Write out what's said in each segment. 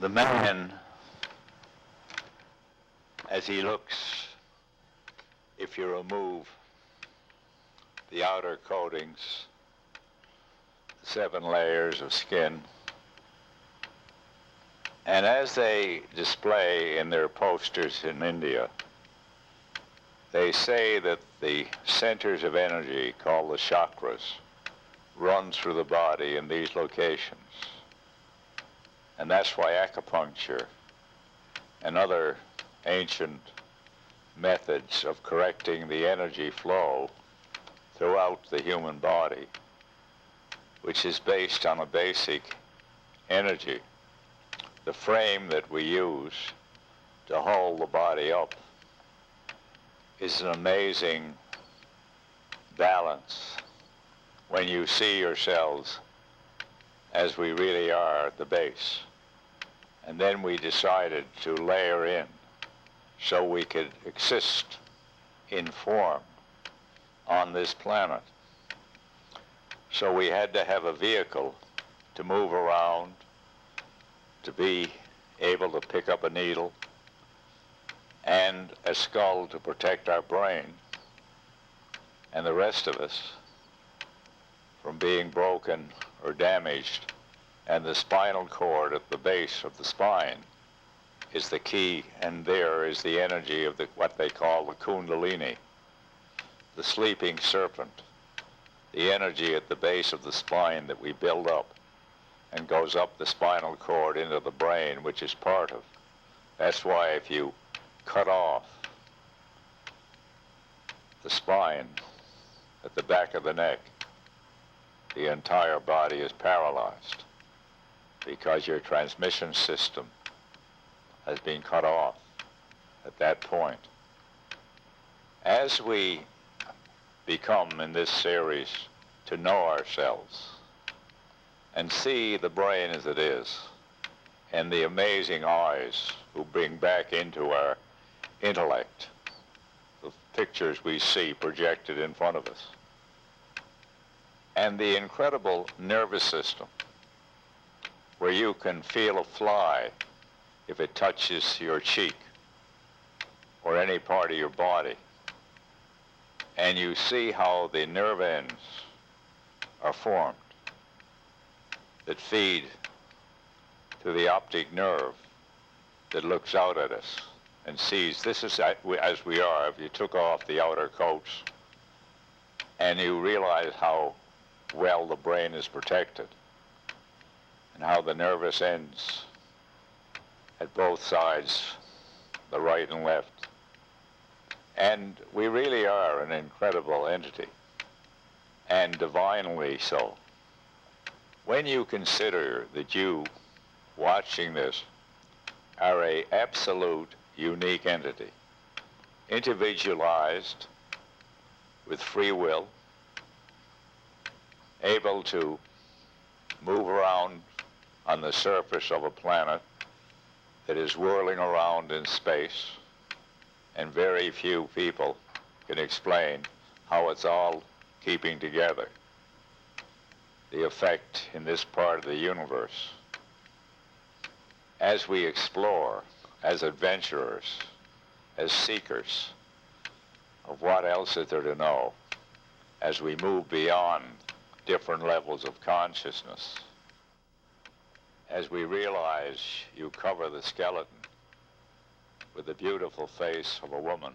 The man, as he looks, if you remove the outer coatings, the 7 layers of skin, and as they display in their posters in India, they say that the centers of energy, called the chakras, run through the body in these locations. And that's why acupuncture and other ancient methods of correcting the energy flow throughout the human body, which is based on a basic energy, the frame that we use to hold the body up, is an amazing balance when you see yourselves as we really are at the base. And then we decided to layer in so we could exist in form on this planet. So we had to have a vehicle to move around, to be able to pick up a needle, and a skull to protect our brain and the rest of us from being broken or damaged. And the spinal cord at the base of the spine is the key, and there is the energy of what they call the Kundalini, the sleeping serpent, the energy at the base of the spine that we build up and goes up the spinal cord into the brain, which is part of. That's why if you cut off the spine at the back of the neck, the entire body is paralyzed because your transmission system has been cut off at that point. As we become in this series to know ourselves and see the brain as it is, and the amazing eyes who bring back into our intellect the pictures we see projected in front of us, and the incredible nervous system where you can feel a fly if it touches your cheek or any part of your body, and you see how the nerve ends are formed that feed to the optic nerve that looks out at us and sees this is as we are. If you took off the outer coats and you realize how well the brain is protected and how the nervous ends at both sides, the right and left. And we really are an incredible entity, and divinely so. When you consider that you, watching this, are an absolute unique entity, individualized, with free will, able to move around on the surface of a planet that is whirling around in space, and very few people can explain how it's all keeping together. The effect in this part of the universe. As we explore, as adventurers, as seekers of what else is there to know, as we move beyond different levels of consciousness, as we realize you cover the skeleton with the beautiful face of a woman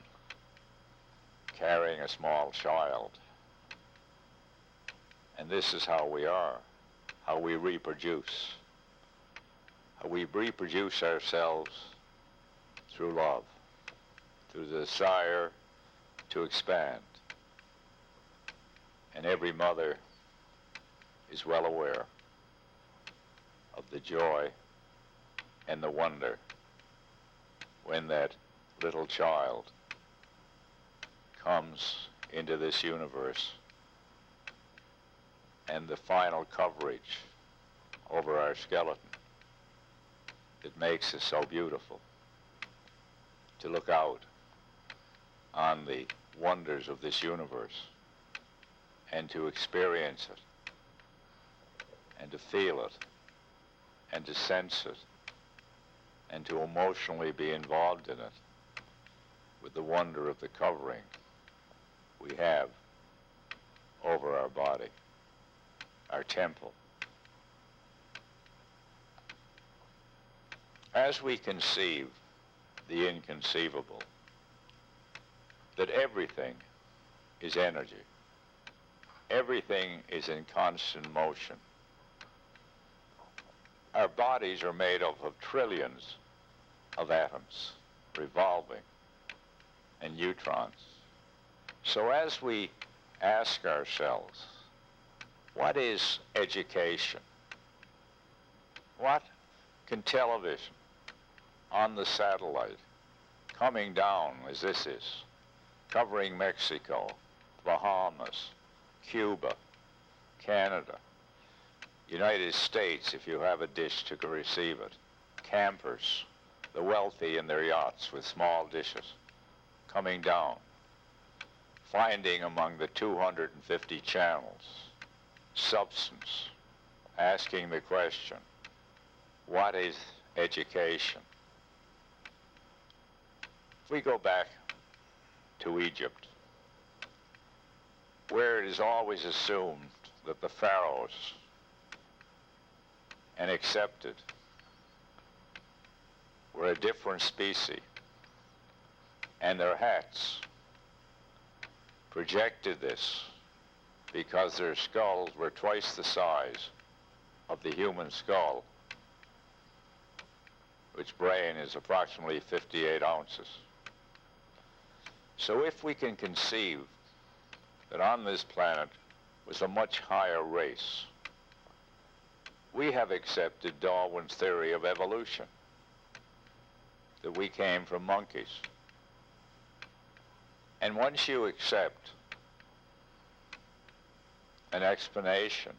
carrying a small child. And this is how we are, how we reproduce. How we reproduce ourselves through love, through the desire to expand. And every mother is well aware of the joy and the wonder when that little child comes into this universe, and the final coverage over our skeleton that makes us so beautiful to look out on the wonders of this universe and to experience it and to feel it and to sense it and to emotionally be involved in it with the wonder of the covering we have over our body, our temple. As we conceive the inconceivable, that everything is energy, everything is in constant motion. Our bodies are made up of trillions of atoms revolving and neutrons. So as we ask ourselves, what is education? What can television on the satellite coming down as this is, covering Mexico, Bahamas, Cuba, Canada, United States, if you have a dish to receive it, campers, the wealthy in their yachts with small dishes, coming down, finding among the 250 channels substance, asking the question, what is education? If we go back to Egypt, where it is always assumed that the pharaohs and accepted were a different species, and their hats projected this because their skulls were twice the size of the human skull, which brain is approximately 58 ounces. So if we can conceive that on this planet was a much higher race, we have accepted Darwin's theory of evolution, that we came from monkeys. And once you accept an explanation,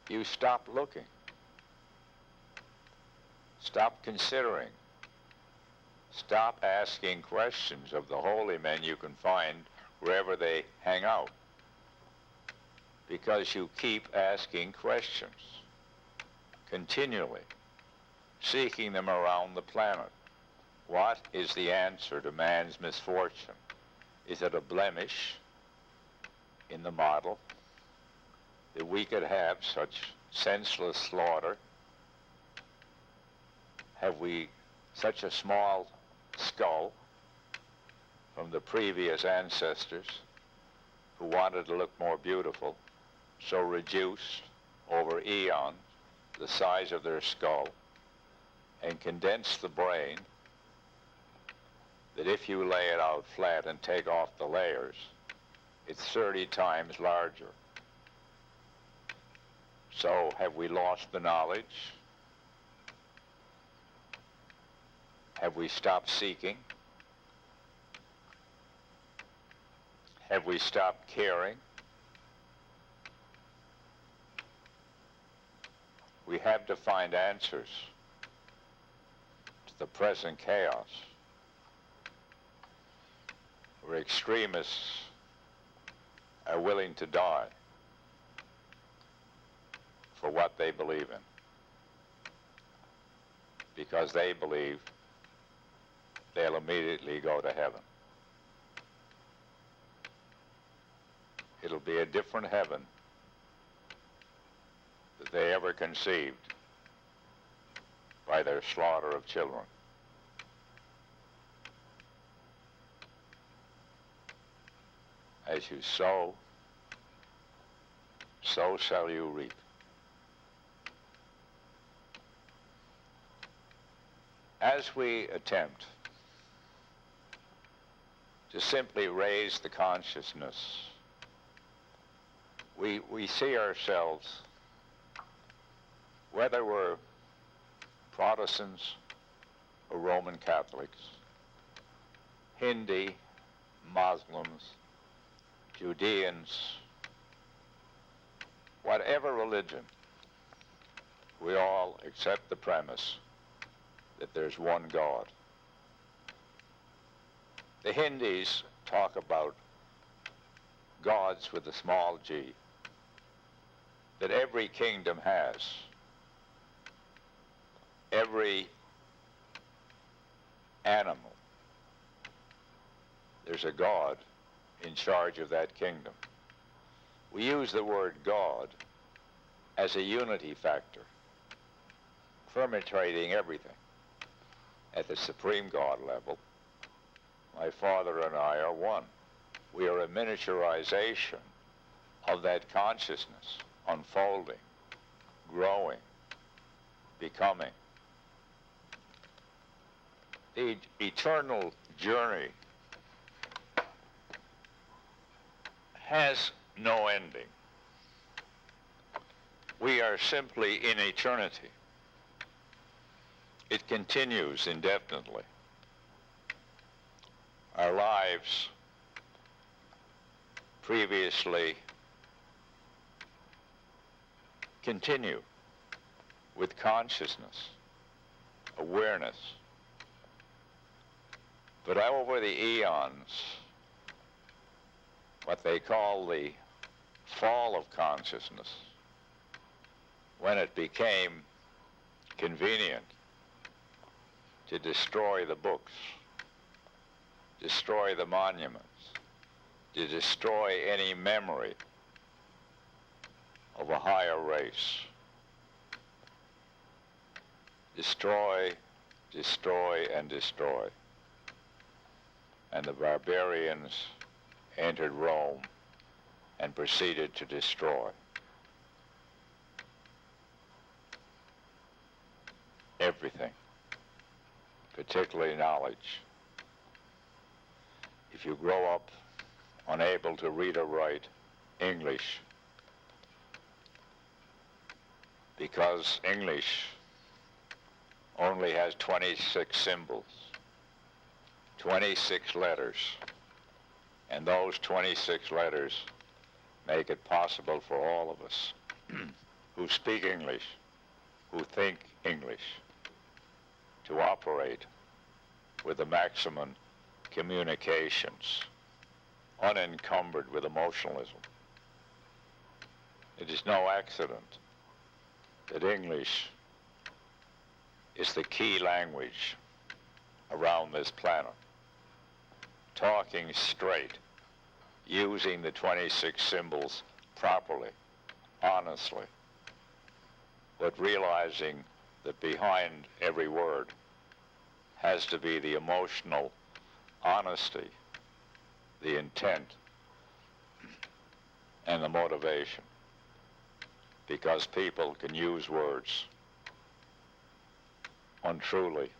you stop looking, stop considering, stop asking questions of the holy men you can find wherever they hang out, because you keep asking questions continually, seeking them around the planet. What is the answer to man's misfortune? Is it a blemish in the model that we could have such senseless slaughter? Have we such a small skull from the previous ancestors who wanted to look more beautiful, so reduced over eons the size of their skull and condense the brain that if you lay it out flat and take off the layers, it's 30 times larger. So have we lost the knowledge? Have we stopped seeking? Have we stopped caring? We have to find answers to the present chaos, where extremists are willing to die for what they believe in, because they believe they'll immediately go to heaven. It'll be a different heaven that they ever conceived by their slaughter of children. As you sow, so shall you reap. As we attempt to simply raise the consciousness, we see ourselves, whether we're Protestants or Roman Catholics, Hindi, Muslims, Judeans, whatever religion, we all accept the premise that there's one God. The Hindus talk about gods with a small g, that every kingdom has, every animal. There's a God in charge of that kingdom. We use the word God as a unity factor, permeating everything. At the supreme God level, my Father and I are one. We are a miniaturization of that consciousness, unfolding, growing, becoming. The eternal journey has no ending. We are simply in eternity. It continues indefinitely. Our lives previously continue with consciousness, awareness. But over the eons, what they call the fall of consciousness, when it became convenient to destroy the books, destroy the monuments, to destroy any memory of a higher race. Destroy, destroy, and destroy. And the barbarians entered Rome and proceeded to destroy everything, particularly knowledge. If you grow up unable to read or write English, because English only has 26 symbols, 26 letters, and those 26 letters make it possible for all of us who speak English, who think English, to operate with the maximum communications, unencumbered with emotionalism. It is no accident that English is the key language around this planet. Talking straight, using the 26 symbols properly, honestly, but realizing that behind every word has to be the emotional honesty, the intent, and the motivation. Because people can use words untruly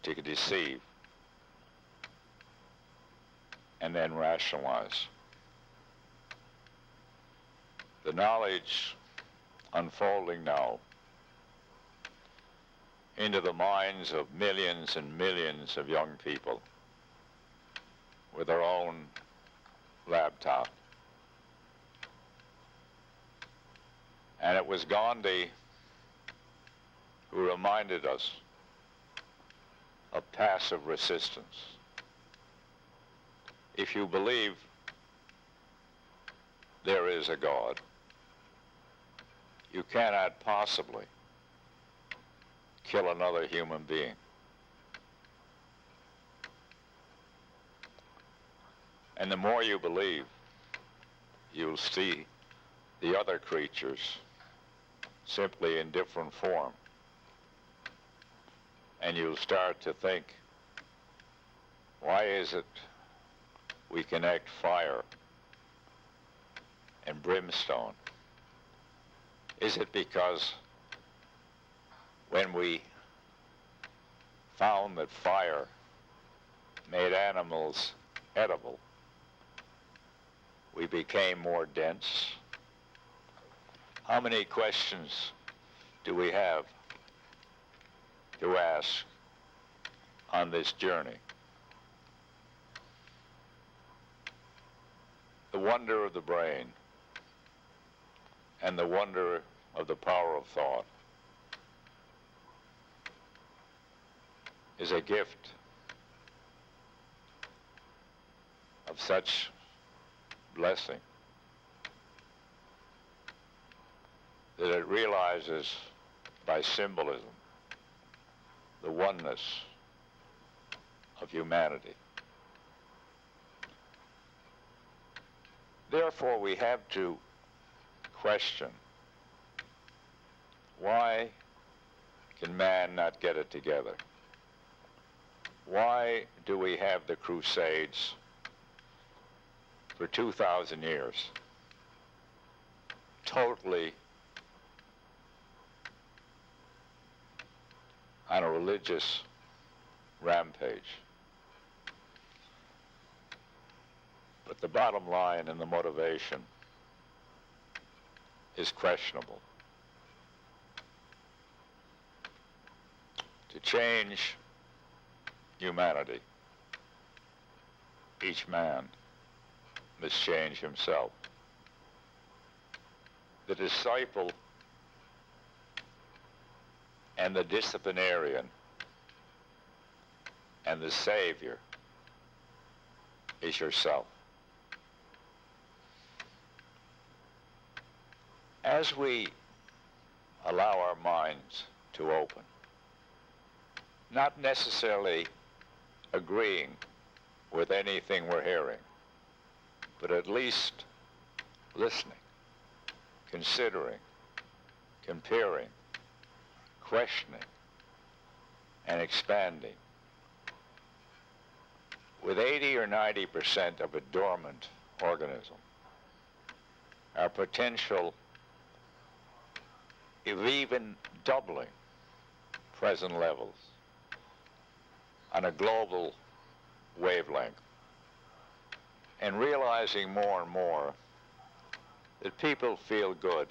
to deceive and then rationalize. The knowledge unfolding now into the minds of millions and millions of young people with their own laptop. And it was Gandhi who reminded us of passive resistance. If you believe there is a God, you cannot possibly kill another human being. And the more you believe, you'll see the other creatures simply in different form. And you'll start to think, why is it we connect fire and brimstone? Is it because when we found that fire made animals edible, we became more dense? How many questions do we have to ask on this journey? The wonder of the brain and the wonder of the power of thought is a gift of such blessing that it realizes by symbolism the oneness of humanity. Therefore, we have to question, why can man not get it together? Why do we have the Crusades for 2,000 years totally on a religious rampage? But the bottom line and the motivation is questionable. To change humanity, each man must change himself. The disciple and the disciplinarian and the savior is yourself. As we allow our minds to open, not necessarily agreeing with anything we're hearing, but at least listening, considering, comparing, questioning, and expanding. With 80 or 90% of a dormant organism, our potential of even doubling present levels on a global wavelength, and realizing more and more that people feel good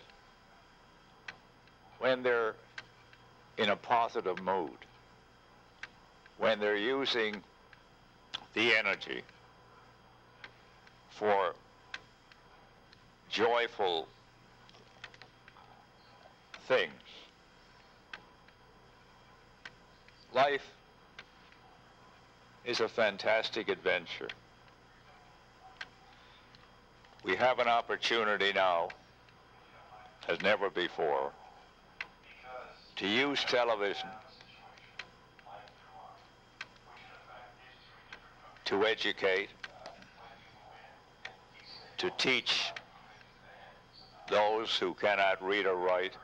when they're in a positive mood, when they're using the energy for joyful things. Life is a fantastic adventure. We have an opportunity now, as never before, to use television to educate, to teach those who cannot read or write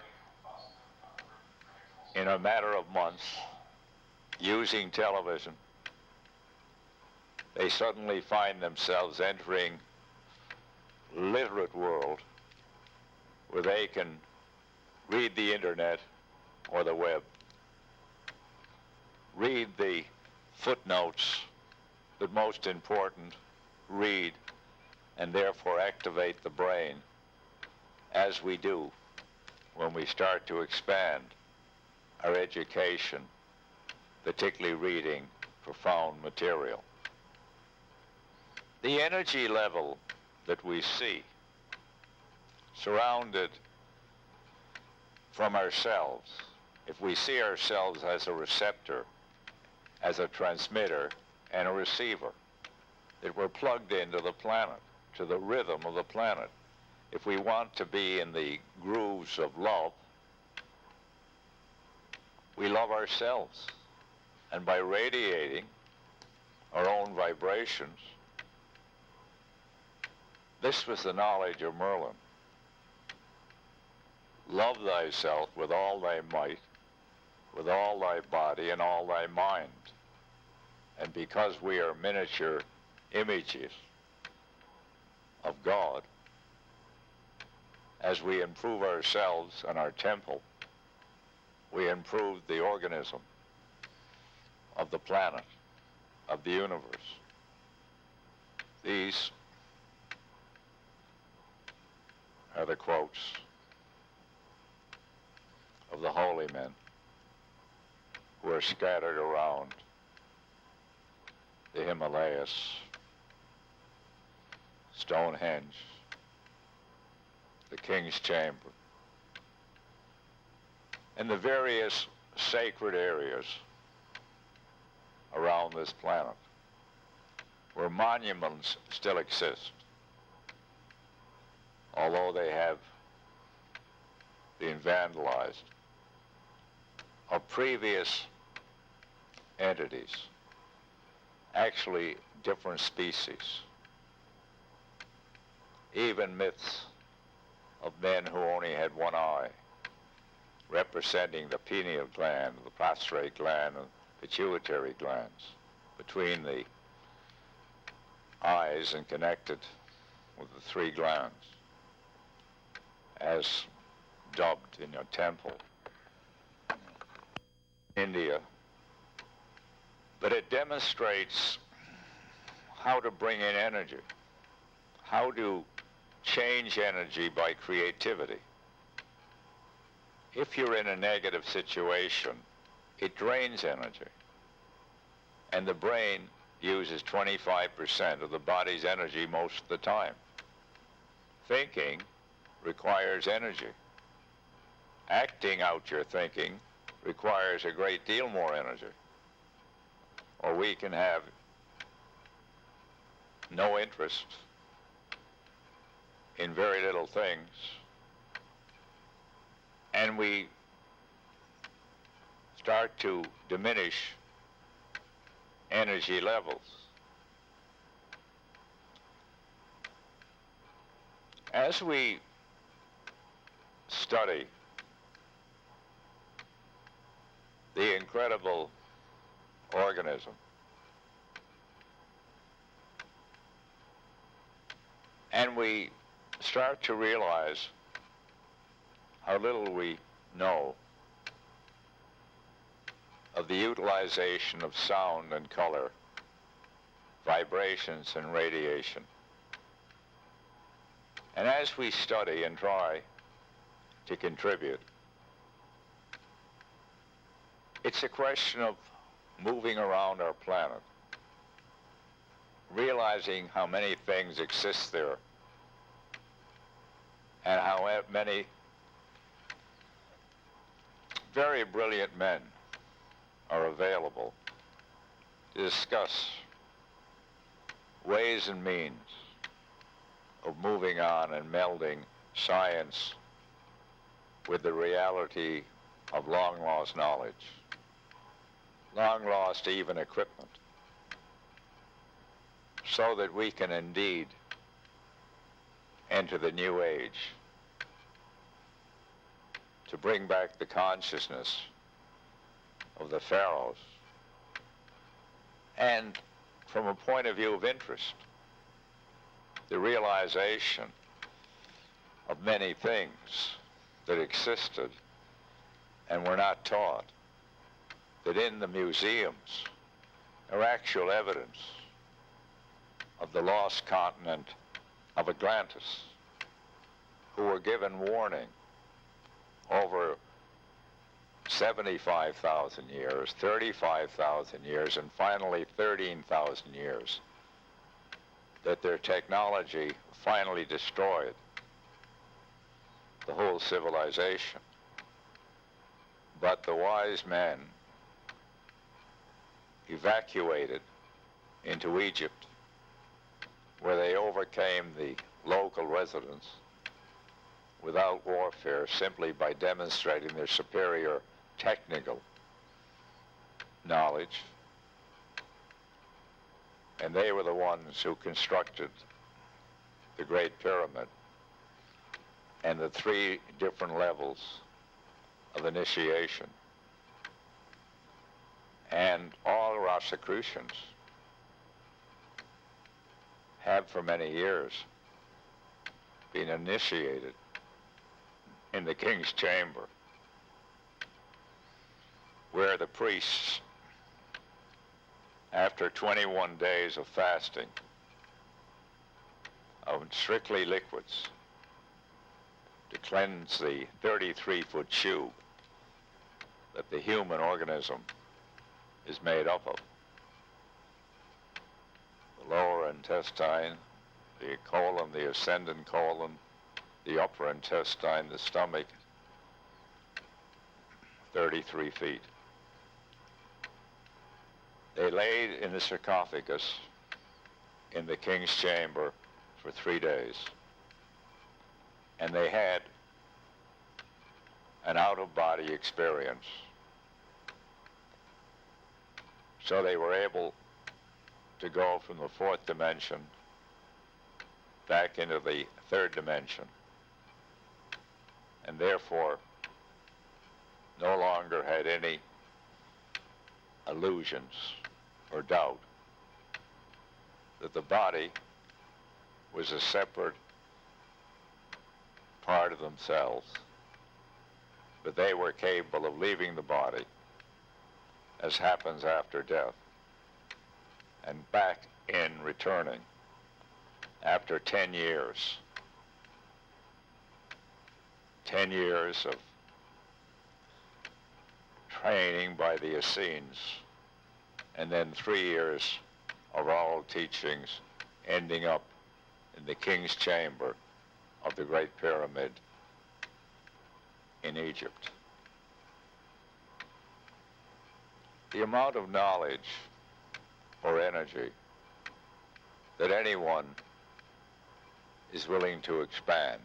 in a matter of months. Using television, they suddenly find themselves entering a literate world where they can read the internet or the web, read the footnotes, but most important, read and therefore activate the brain, as we do when we start to expand our education, particularly reading profound material. The energy level that we see surrounded from ourselves, if we see ourselves as a receptor, as a transmitter and a receiver, that we're plugged into the planet, to the rhythm of the planet. If we want to be in the grooves of love, we love ourselves. And by radiating our own vibrations, this was the knowledge of Merlin. Love thyself with all thy might, with all thy body and all thy mind. And because we are miniature images of God, as we improve ourselves and our temple, we improve the organism of the planet, of the universe. These are the quotes of the holy men who are scattered around the Himalayas, Stonehenge, the King's Chamber, and the various sacred areas around this planet where monuments still exist, although they have been vandalized, of previous entities actually different species. Even myths of men who only had one eye, representing the pineal gland, the prostate gland, and pituitary glands between the eyes and connected with the three glands, as dubbed in your temple, India. But it demonstrates how to bring in energy, how to change energy by creativity. If you're in a negative situation, it drains energy. And the brain uses 25% of the body's energy most of the time. Thinking requires energy. Acting out your thinking requires a great deal more energy. Or we can have no interest in very little things, and we start to diminish energy levels. As we study the incredible organism, and we start to realize how little we know of the utilization of sound and color, vibrations and radiation. And as we study and try to contribute, it's a question of moving around our planet, realizing how many things exist there, and how many very brilliant men are available to discuss ways and means of moving on and melding science with the reality of long-lost knowledge, long-lost even equipment, so that we can indeed enter the new age, to bring back the consciousness of the pharaohs, and from a point of view of interest, the realization of many things that existed and were not taught, that in the museums are actual evidence of the lost continent of Atlantis, who were given warning over 75,000 years, 35,000 years, and finally 13,000 years, that their technology finally destroyed the whole civilization. But the wise men evacuated into Egypt, where they overcame the local residents without warfare, simply by demonstrating their superior technical knowledge. And they were the ones who constructed the Great Pyramid and the 3 different levels of initiation. And all Rosicrucians have for many years been initiated in the king's chamber, where the priests, after 21 days of fasting, of strictly liquids, to cleanse the 33-foot tube that the human organism is made up of. The lower intestine, the colon, the ascending colon, the upper intestine, the stomach, 33 feet. They laid in the sarcophagus in the king's chamber for 3 days. And they had an out-of-body experience. So they were able to go from the fourth dimension back into the third dimension, and therefore no longer had any illusions or doubt that the body was a separate part of themselves, but they were capable of leaving the body, as happens after death, and back in returning after 10 years. 10 years of training by the Essenes, and then 3 years of oral teachings, ending up in the king's chamber of the Great Pyramid in Egypt. The amount of knowledge or energy that anyone is willing to expand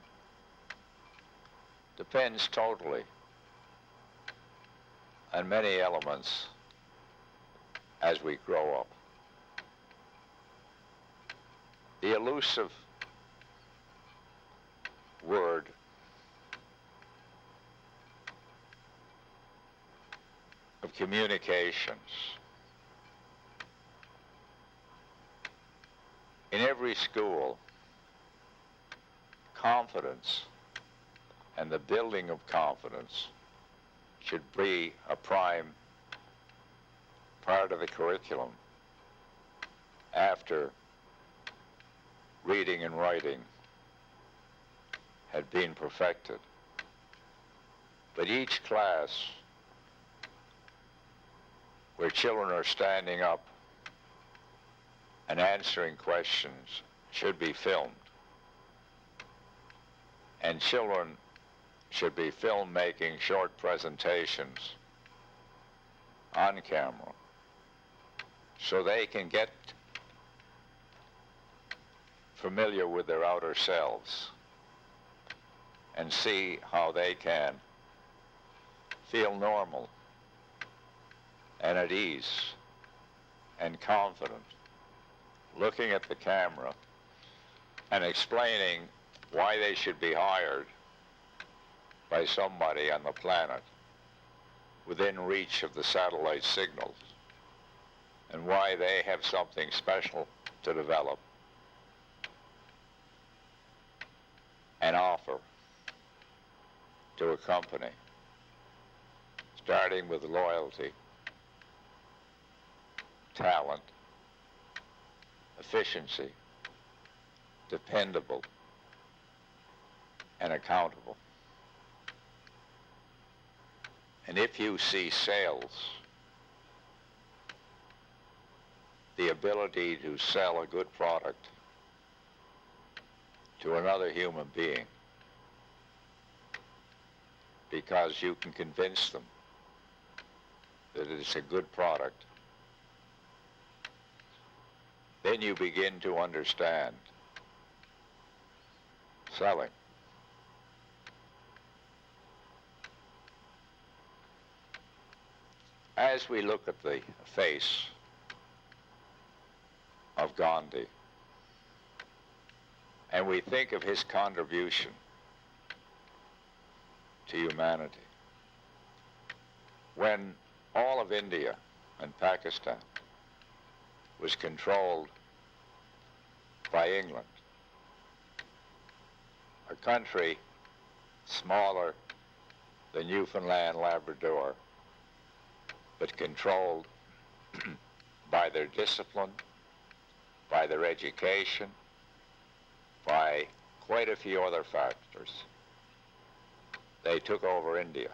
depends totally on many elements as we grow up. The elusive word of communications. In every school, confidence and the building of confidence should be a prime part of the curriculum after reading and writing had been perfected. But each class where children are standing up and answering questions should be filmed. And children should be filmed making short presentations on camera so they can get familiar with their outer selves and see how they can feel normal and at ease and confident looking at the camera and explaining why they should be hired by somebody on the planet within reach of the satellite signals, and why they have something special to develop and offer to a company, starting with loyalty, talent, efficiency, dependable, and accountable. And if you see sales, the ability to sell a good product to another human being, because you can convince them that it's a good product, then you begin to understand selling. As we look at the face of Gandhi and we think of his contribution to humanity, when all of India and Pakistan was controlled by England, a country smaller than Newfoundland, Labrador, but controlled by their discipline, by their education, by quite a few other factors. They took over India,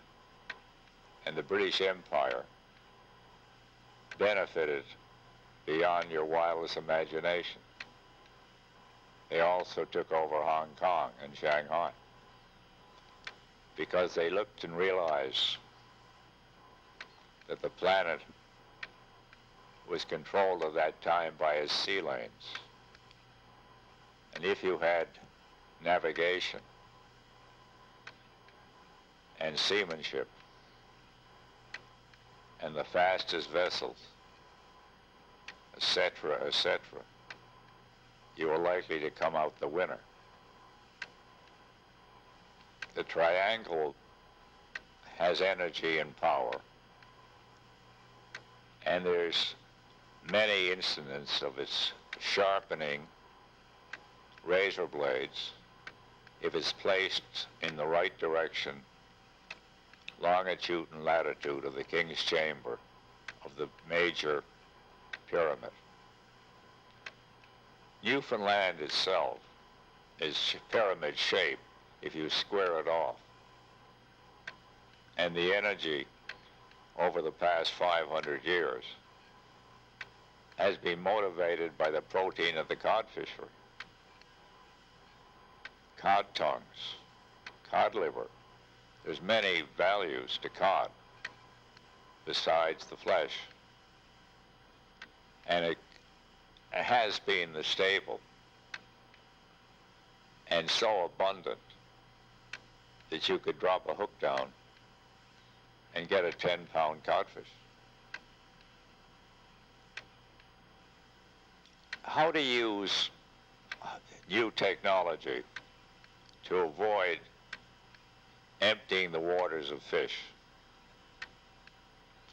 and the British Empire benefited beyond your wildest imagination. They also took over Hong Kong and Shanghai because they looked and realized that the planet was controlled at that time by its sea lanes. And if you had navigation and seamanship and the fastest vessels etc., etc., you are likely to come out the winner. The triangle has energy and power, and there's many incidents of its sharpening razor blades if it's placed in the right direction, longitude and latitude of the king's chamber of the major pyramid. Newfoundland itself is pyramid shaped if you square it off. And the energy over the past 500 years has been motivated by the protein of the codfishery. Cod tongues, cod liver. There's many values to cod besides the flesh. And it has been the staple and so abundant that you could drop a hook down and get a 10-pound codfish. How to use new technology to avoid emptying the waters of fish,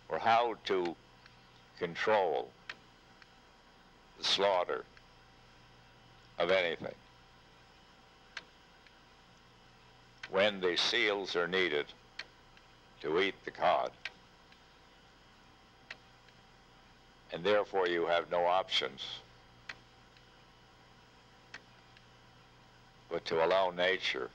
or how to control the slaughter of anything when the seals are needed to eat the cod, and therefore you have no options but to allow nature